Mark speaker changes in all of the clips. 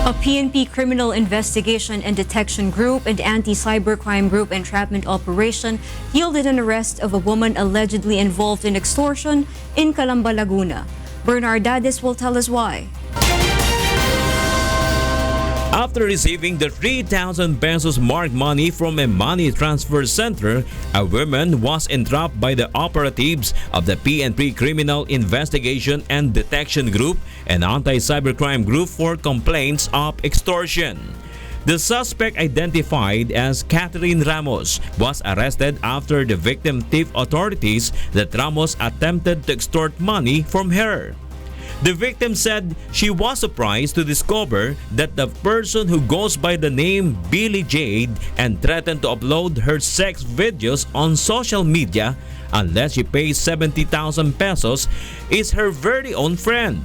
Speaker 1: A PNP Criminal Investigation and Detection Group and Anti-Cybercrime Group entrapment operation yielded an arrest of a woman allegedly involved in extortion in Calamba, Laguna. Bernard Dadis will tell us why.
Speaker 2: After receiving the 3,000 pesos marked money from a money transfer center, a woman was entrapped by the operatives of the PNP Criminal Investigation and Detection Group and Anti-Cybercrime Group for complaints of extortion. The suspect, identified as Catherine Ramos, was arrested after the victim tipped authorities that Ramos attempted to extort money from her. The victim said she was surprised to discover that the person who goes by the name Billy Jade and threatened to upload her sex videos on social media unless she pays 70,000 pesos is her very own friend.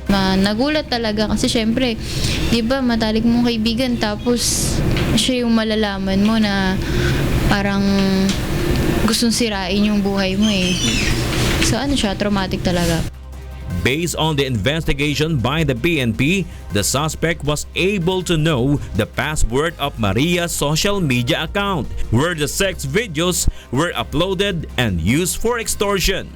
Speaker 3: Nagulat talaga kasi syempre, di ba matalik mong kaibigan tapos siya yung malalaman mo na parang gustong sirain yung buhay mo eh. So siya, traumatic talaga.
Speaker 2: Based on the investigation by the PNP, the suspect was able to know the password of Maria's social media account, where the sex videos were uploaded and used for extortion.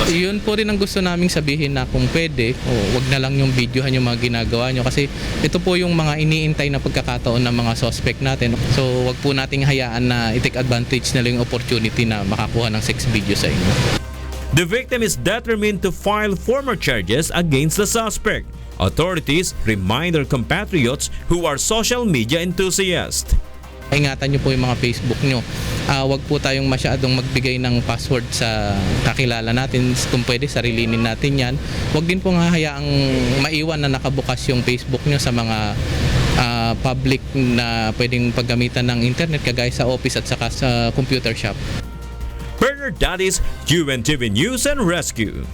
Speaker 4: Yun po rin ang gusto naming sabihin na kung pwede, wag na lang yung videohan yung mga ginagawa nyo kasi ito po yung mga iniintay na pagkakataon ng mga suspect natin. So wag po nating hayaan na i-take advantage na lang yung opportunity na makakuha ng sex video sa inyo.
Speaker 2: The victim is determined to file formal charges against the suspect. Authorities remind their compatriots who are social media enthusiasts.
Speaker 4: Ingatan nyo po yung mga Facebook nyo. Wag po tayong masyadong magbigay ng password sa kakilala natin. Kung pwede, sarilinin natin yan. Wag din po nga hayaang maiwan na nakabukas yung Facebook nyo sa mga public na pwedeng paggamitan ng internet kagaya sa office at saka sa computer shop.
Speaker 2: Bernard Dadis, UNTV News and Rescue.